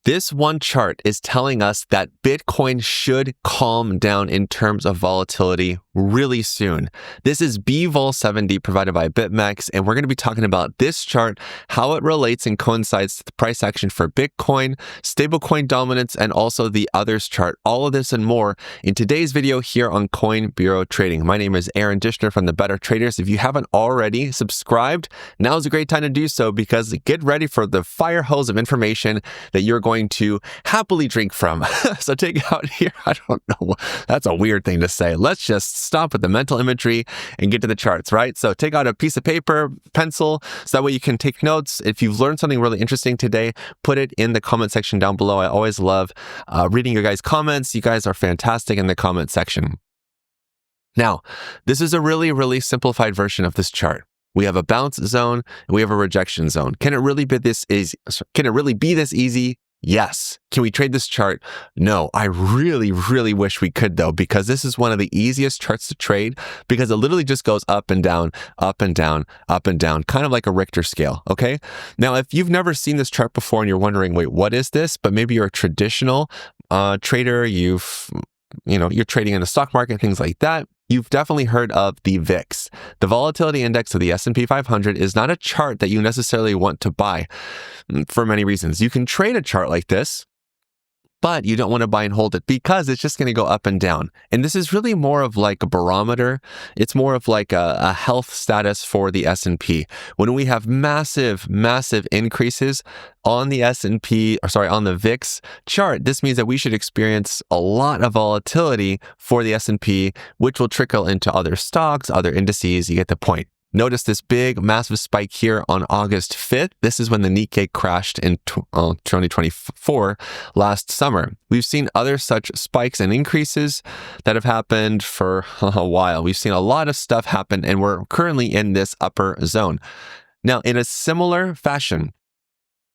This one chart is telling us that Bitcoin should calm down in terms of volatility really soon. This is BVOL70 provided by BitMEX, and we're going to be talking about this chart, how it relates and coincides to the price action for Bitcoin, stablecoin dominance, and also the others chart. All of this and more in today's video here on Coin Bureau Trading. My name is Aaron Dishner from The Better Traders. If you haven't already subscribed, now is a great time to do so because get ready for the fire hose of information that you're going to happily drink from. So take out here, I don't know, that's a weird thing to say. Let's just stop with the mental imagery and get to the charts, right? So take out a piece of paper, pencil, so that way you can take notes. If you've learned something really interesting today, put it in the comment section down below. I always love reading your guys' comments. You guys are fantastic in the comment section. Now, this is a really simplified version of this chart. We have a bounce zone and we have a rejection zone. Can it really be this easy? Yes. Can we trade this chart? No. I really wish we could though, because this is one of the easiest charts to trade because it literally just goes up and down, up and down, up and down, kind of like a Richter scale, okay? Now, if you've never seen this chart before and you're wondering, wait, what is this? But maybe you're a traditional trader, you're trading in the stock market, things like that. You've definitely heard of the VIX. The volatility index of the S&P 500 is not a chart that you necessarily want to buy for many reasons. You can trade a chart like this, but you don't want to buy and hold it because it's just going to go up and down. And this is really more of like a barometer. It's more of like a health status for the S&P. When we have massive increases on the on the VIX chart, this means that we should experience a lot of volatility for the S&P, which will trickle into other stocks, other indices. You get the point. Notice this big, massive spike here on August 5th. This is when the Nikkei crashed in 2024 last summer. We've seen other such spikes and increases that have happened for a while. We've seen a lot of stuff happen, and we're currently in this upper zone. Now, in a similar fashion,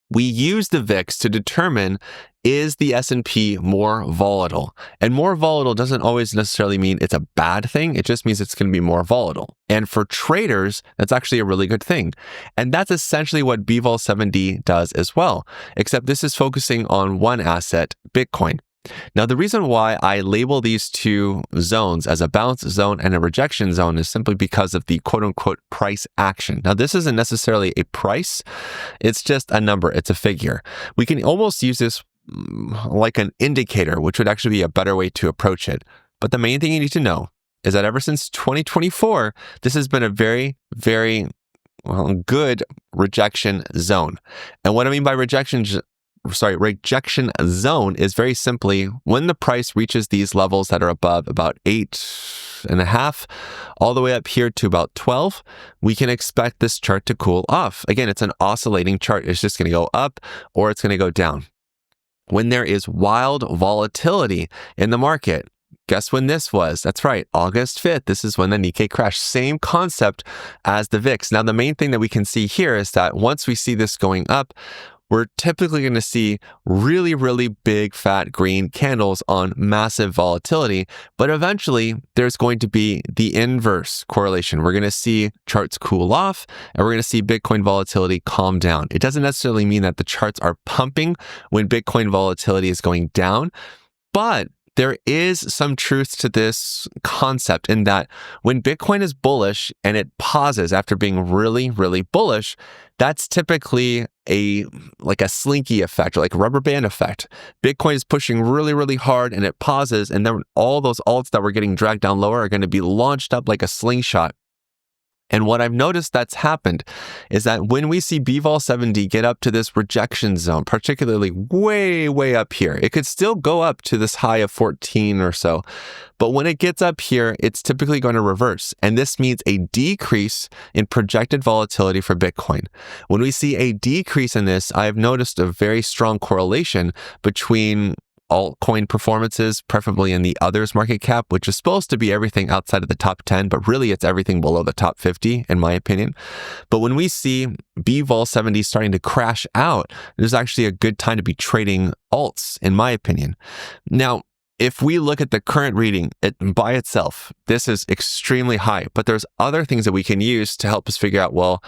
we use the VIX to determine, is the S&P more volatile? And more volatile doesn't always necessarily mean it's a bad thing. It just means it's going to be more volatile. And for traders, that's actually a really good thing. And that's essentially what BVOL70 does as well, except this is focusing on one asset, Bitcoin. Now, the reason why I label these two zones as a bounce zone and a rejection zone is simply because of the quote-unquote price action. Now, this isn't necessarily a price. It's just a number. It's a figure. We can almost use this like an indicator, which would actually be a better way to approach it. But the main thing you need to know is that ever since 2024, this has been a very good rejection zone. And what I mean by rejection zone is very simply when the price reaches these levels that are above about 8.5 all the way up here to about 12, we can expect this chart to cool off. Again, it's an oscillating chart. It's just going to go up or it's going to go down. When there is wild volatility in the market, guess when this was? That's right, August 5th. This is when the Nikkei crashed. Same concept as the VIX. Now, the main thing that we can see here is that once we see this going up, we're typically going to see really big fat green candles on massive volatility, but eventually there's going to be the inverse correlation. We're going to see charts cool off and we're going to see Bitcoin volatility calm down. It doesn't necessarily mean that the charts are pumping when Bitcoin volatility is going down, but there is some truth to this concept in that when Bitcoin is bullish and it pauses after being really bullish, that's typically like a slinky effect or like a rubber band effect. Bitcoin is pushing really hard and it pauses, and then all those alts that were getting dragged down lower are going to be launched up like a slingshot. And what I've noticed that's happened is that when we see BVOL70 get up to this rejection zone, particularly way up here, it could still go up to this high of 14 or so. But when it gets up here, it's typically going to reverse. And this means a decrease in projected volatility for Bitcoin. When we see a decrease in this, I've noticed a very strong correlation between altcoin performances, preferably in the others market cap, which is supposed to be everything outside of the top 10, but really it's everything below the top 50, in my opinion. But when we see BVOL70 starting to crash out, it is actually a good time to be trading alts, in my opinion. Now, if we look at the current reading, it by itself, this is extremely high, but there's other things that we can use to help us figure out, well,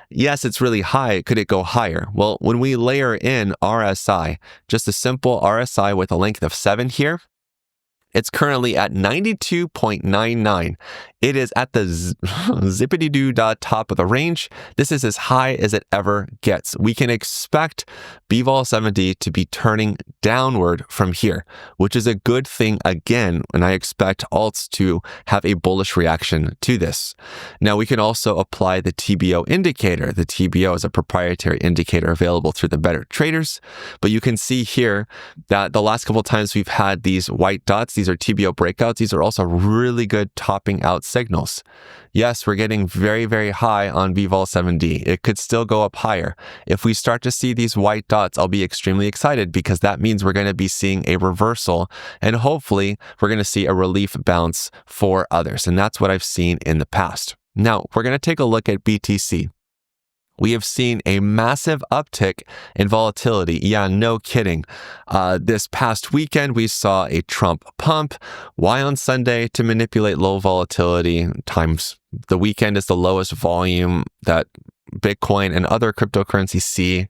yes, it's really high. Could it go higher? Well, when we layer in RSI, just a simple RSI with a length of 7 here, it's currently at 92.99. It is at the zippity-doo top of the range. This is as high as it ever gets. We can expect BVOL70 to be turning downward from here, which is a good thing again, and I expect alts to have a bullish reaction to this. Now, we can also apply the TBO indicator. The TBO is a proprietary indicator available through the better traders, but you can see here that the last couple of times we've had these white dots, these are TBO breakouts. These are also really good topping out signals. Yes, we're getting very, very high on VVOL70. It could still go up higher. If we start to see these white dots, I'll be extremely excited because that means we're going to be seeing a reversal and hopefully we're going to see a relief bounce for others. And that's what I've seen in the past. Now, we're going to take a look at BTC. We have seen a massive uptick in volatility. Yeah, no kidding. This past weekend, we saw a Trump pump. Why on Sunday? To manipulate low volatility times. The weekend is the lowest volume that Bitcoin and other cryptocurrencies see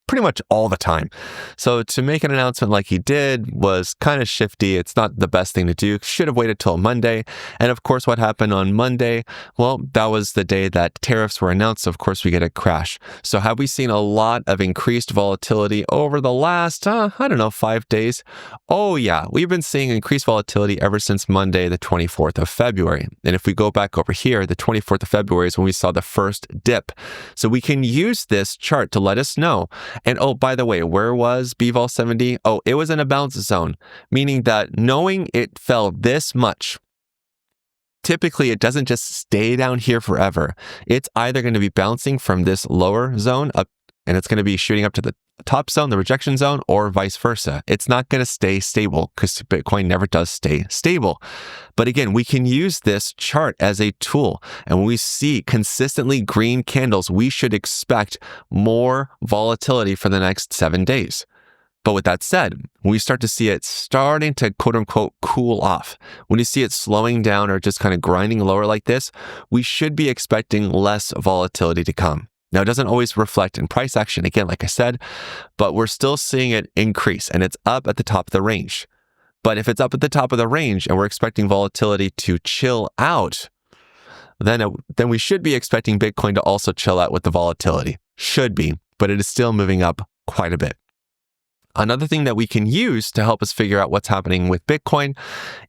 pretty much all the time. So to make an announcement like he did was kind of shifty. It's not the best thing to do. Should have waited till Monday. And of course, what happened on Monday? Well, that was the day that tariffs were announced. So of course, we get a crash. So have we seen a lot of increased volatility over the last, 5 days? Oh yeah, we've been seeing increased volatility ever since Monday, the 24th of February. And if we go back over here, the 24th of February is when we saw the first dip. So we can use this chart to let us know. And oh, by the way, where was BVOL70? Oh, it was in a bounce zone, meaning that knowing it fell this much, typically it doesn't just stay down here forever. It's either going to be bouncing from this lower zone up, and it's going to be shooting up to the top zone, the rejection zone, or vice versa. It's not going to stay stable because Bitcoin never does stay stable. But again, we can use this chart as a tool. And when we see consistently green candles, we should expect more volatility for the next 7 days. But with that said, when we start to see it starting to quote unquote cool off, when you see it slowing down or just kind of grinding lower like this, we should be expecting less volatility to come. Now, it doesn't always reflect in price action, again, like I said, but we're still seeing it increase and it's up at the top of the range. But if it's up at the top of the range and we're expecting volatility to chill out, then we should be expecting Bitcoin to also chill out with the volatility. Should be, but it is still moving up quite a bit. Another thing that we can use to help us figure out what's happening with Bitcoin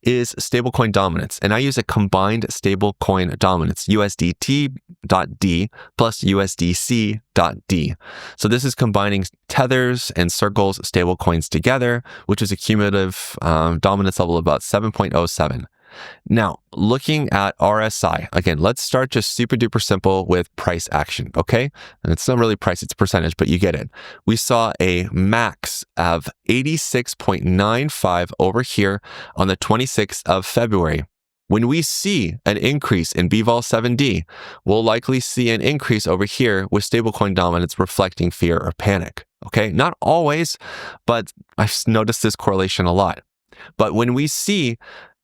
is stablecoin dominance. And I use a combined stablecoin dominance, USDT.D plus USDC.D. So this is combining Tethers and Circle's stablecoins together, which is a cumulative dominance level of about 7.07. Now, looking at RSI, again, let's start just super duper simple with price action, okay? And it's not really price, it's percentage, but you get it. We saw a max of 86.95 over here on the 26th of February. When we see an increase in BVOL7D, we'll likely see an increase over here with stablecoin dominance reflecting fear or panic, okay? Not always, but I've noticed this correlation a lot. But when we see,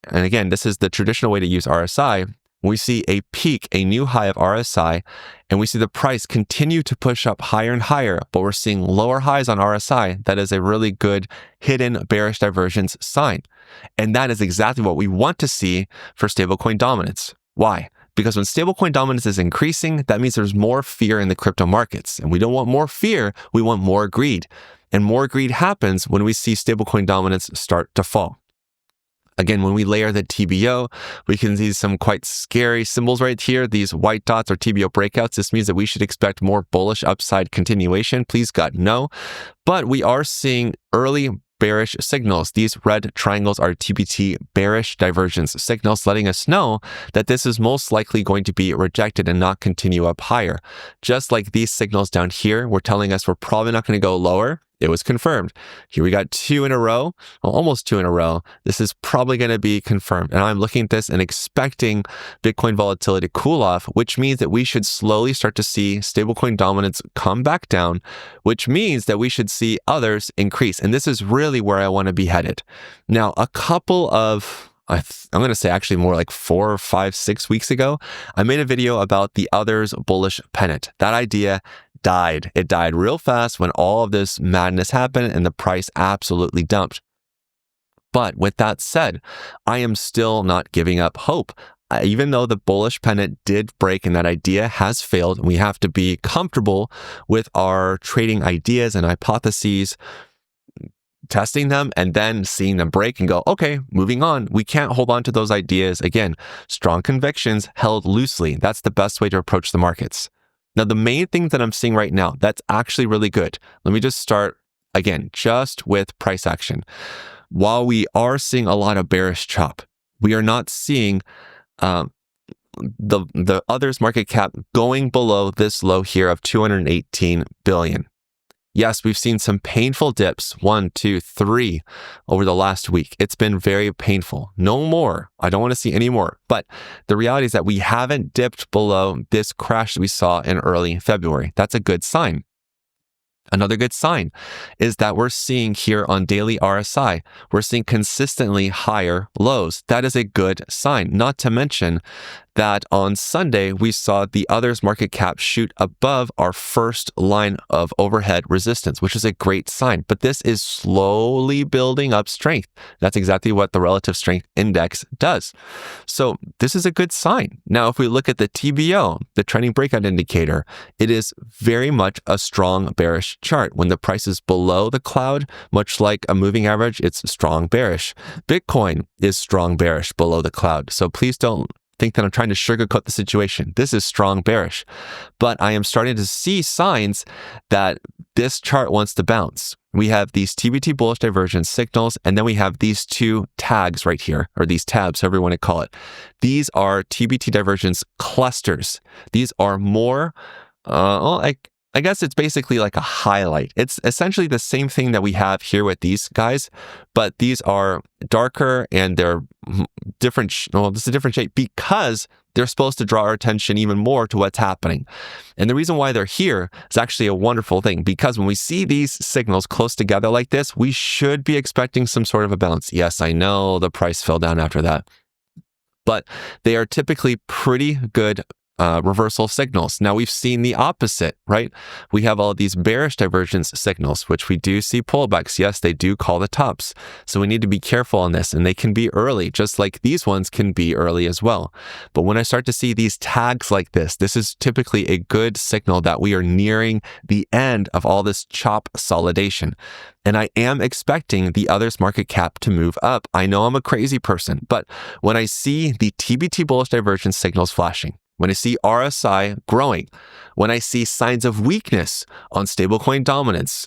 and again, this is the traditional way to use RSI, we see a peak, a new high of RSI, and we see the price continue to push up higher and higher, but we're seeing lower highs on RSI. That is a really good hidden bearish divergence sign. And that is exactly what we want to see for stablecoin dominance. Why? Because when stablecoin dominance is increasing, that means there's more fear in the crypto markets. And we don't want more fear, we want more greed. And more greed happens when we see stablecoin dominance start to fall. Again, when we layer the TBO, we can see some quite scary symbols right here. These white dots are TBO breakouts. This means that we should expect more bullish upside continuation. Please God, no. But we are seeing early bearish signals. These red triangles are TBT bearish divergence signals, letting us know that this is most likely going to be rejected and not continue up higher. Just like these signals down here, we're telling us we're probably not going to go lower. It was confirmed. Here we got 2 in a row, well, almost 2 in a row. This is probably going to be confirmed. And I'm looking at this and expecting Bitcoin volatility to cool off, which means that we should slowly start to see stablecoin dominance come back down, which means that we should see others increase. And this is really where I want to be headed. Now, a couple of I'm going to say actually more like 4 or 5, 6 weeks ago, I made a video about the others bullish pennant. That idea died. It died real fast when all of this madness happened and the price absolutely dumped. But with that said, I am still not giving up hope. Even though the bullish pennant did break and that idea has failed, we have to be comfortable with our trading ideas and hypotheses, testing them and then seeing them break and go, okay, moving on. We can't hold on to those ideas. Again, strong convictions held loosely. That's the best way to approach the markets. Now, the main thing that I'm seeing right now, that's actually really good. Let me just start again, just with price action. While we are seeing a lot of bearish chop, we are not seeing the others market cap going below this low here of 218 billion. Yes, we've seen some painful dips, 1, 2, 3 over the last week. It's been very painful. No more. I don't want to see any more. But the reality is that we haven't dipped below this crash that we saw in early February. That's a good sign. Another good sign is that we're seeing here on daily RSI, we're seeing consistently higher lows. That is a good sign. Not to mention that on Sunday, we saw the others market cap shoot above our first line of overhead resistance, which is a great sign. But this is slowly building up strength. That's exactly what the relative strength index does. So this is a good sign. Now, if we look at the TBO, the trending breakout indicator, it is very much a strong bearish chart. When the price is below the cloud, much like a moving average, it's strong bearish. Bitcoin is strong bearish below the cloud. So please don't think that I'm trying to sugarcoat the situation. This is strong bearish, but I am starting to see signs that this chart wants to bounce. We have these TBT bullish divergence signals, and then we have these 2 tags right here, or these tabs, however you want to call it. These are TBT divergence clusters. These are more, I guess it's basically like a highlight. It's essentially the same thing that we have here with these guys, but these are darker and they're different. Well, this is a different shape because they're supposed to draw our attention even more to what's happening. And the reason why they're here is actually a wonderful thing, because when we see these signals close together like this, we should be expecting some sort of a bounce. Yes, I know the price fell down after that, but they are typically pretty good reversal signals. Now we've seen the opposite, right? We have all these bearish divergence signals, which we do see pullbacks. Yes, they do call the tops. So we need to be careful on this, and they can be early, just like these ones can be early as well. But when I start to see these tags like this is typically a good signal that we are nearing the end of all this chop consolidation. And I am expecting the others market cap to move up. I know I'm a crazy person, but when I see the TBT bullish divergence signals flashing, when I see RSI growing, when I see signs of weakness on stablecoin dominance,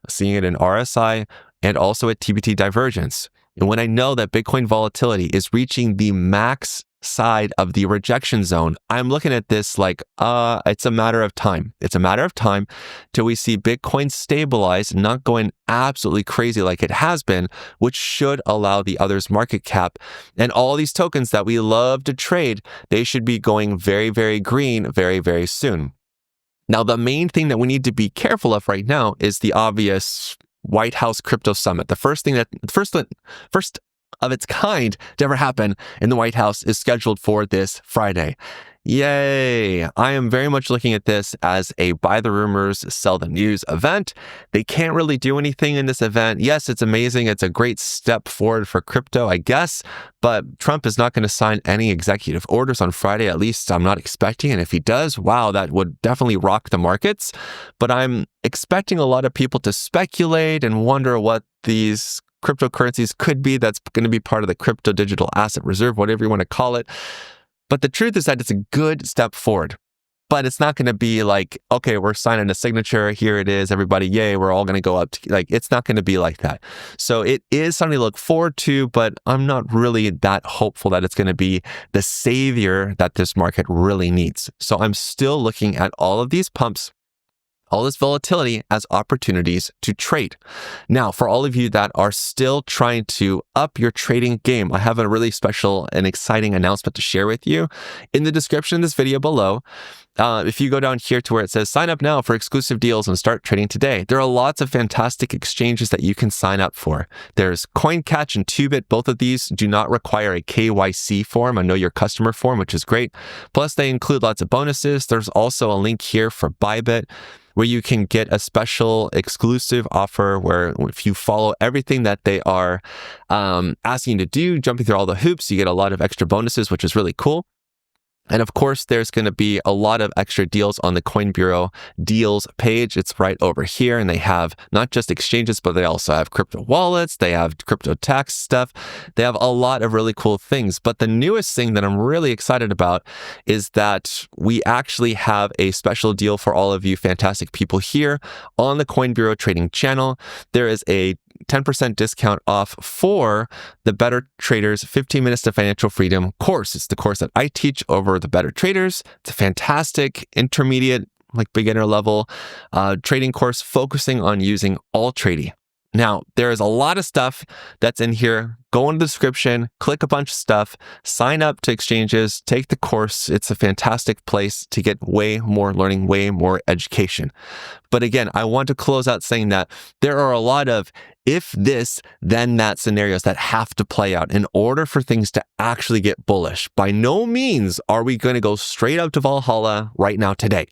seeing it in RSI and also at TBT divergence, and when I know that Bitcoin volatility is reaching the max side of the rejection zone, I'm looking at this like, it's a matter of time. It's a matter of time till we see Bitcoin stabilize, not going absolutely crazy like it has been, which should allow the others market cap and all these tokens that we love to trade, they should be going very, very green very, very soon. Now, the main thing that we need to be careful of right now is the obvious White House crypto summit. The first of its kind to ever happen in the White House is scheduled for this Friday. Yay! I am very much looking at this as a buy the rumors, sell the news event. They can't really do anything in this event. Yes, it's amazing. It's a great step forward for crypto, I guess, but Trump is not going to sign any executive orders on Friday. At least I'm not expecting. And if he does, wow, that would definitely rock the markets. But I'm expecting a lot of people to speculate and wonder what these cryptocurrencies could be. That's going to be part of the crypto digital asset reserve, whatever you want to call it. But the truth is that it's a good step forward. But it's not going to be like, okay, we're signing a signature. Here it is. Everybody, yay, we're all going to go up. It's not going to be like that. So it is something to look forward to, but I'm not really that hopeful that it's going to be the savior that this market really needs. So I'm still looking at all of these pumps, all this volatility as opportunities to trade. Now, for all of you that are still trying to up your trading game, I have a really special and exciting announcement to share with you. In the description of this video below, if you go down here to where it says sign up now for exclusive deals and start trading today, there are lots of fantastic exchanges that you can sign up for. There's CoinCatch and 2bit. Both of these do not require a KYC form, a know your customer form, which is great. Plus, they include lots of bonuses. There's also a link here for Bybit, where you can get a special exclusive offer where if you follow everything that they are asking you to do, jumping through all the hoops, you get a lot of extra bonuses, which is really cool. And of course, there's going to be a lot of extra deals on the Coin Bureau deals page. It's right over here. And they have not just exchanges, but they also have crypto wallets. They have crypto tax stuff. They have a lot of really cool things. But the newest thing that I'm really excited about is that we actually have a special deal for all of you fantastic people here on the Coin Bureau trading channel. There is a 10% discount off for the Better Traders 15 Minutes to Financial Freedom course. It's the course that I teach over the Better Traders. It's a fantastic intermediate, like beginner level trading course focusing on using AllTrading. Now, there is a lot of stuff that's in here. Go in the description, click a bunch of stuff, sign up to exchanges, take the course. It's a fantastic place to get way more learning, way more education. But again, I want to close out saying that there are a lot of if this, then that scenarios that have to play out in order for things to actually get bullish. By no means are we going to go straight up to Valhalla right now today.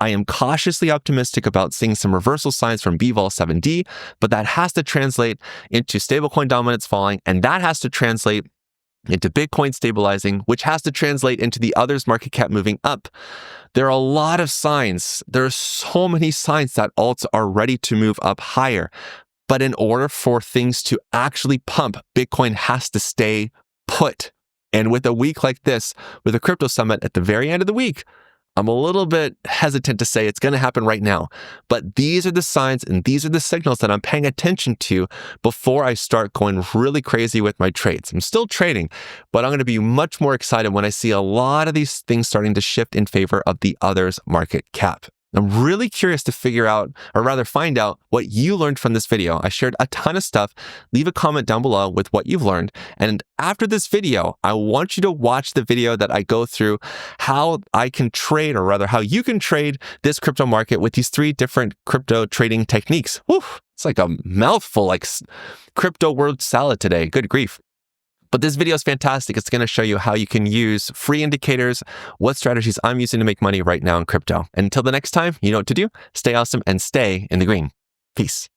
I am cautiously optimistic about seeing some reversal signs from BVOL 7D, but that has to translate into stablecoin dominance falling, and that has to translate into Bitcoin stabilizing, which has to translate into the others market cap moving up. There are a lot of signs. There are so many signs that alts are ready to move up higher. But in order for things to actually pump, Bitcoin has to stay put. And with a week like this, with a crypto summit at the very end of the week, I'm a little bit hesitant to say it's going to happen right now. But these are the signs and these are the signals that I'm paying attention to before I start going really crazy with my trades. I'm still trading, but I'm going to be much more excited when I see a lot of these things starting to shift in favor of the others market cap. I'm really curious to figure out, or rather find out, what you learned from this video. I shared a ton of stuff. Leave a comment down below with what you've learned. And after this video, I want you to watch the video that I go through how I can trade, or rather how you can trade this crypto market with these 3 different crypto trading techniques. Whew, it's like a mouthful, like crypto word salad today. Good grief. But this video is fantastic. It's going to show you how you can use free indicators, what strategies I'm using to make money right now in crypto. And until the next time, you know what to do. Stay awesome and stay in the green. Peace.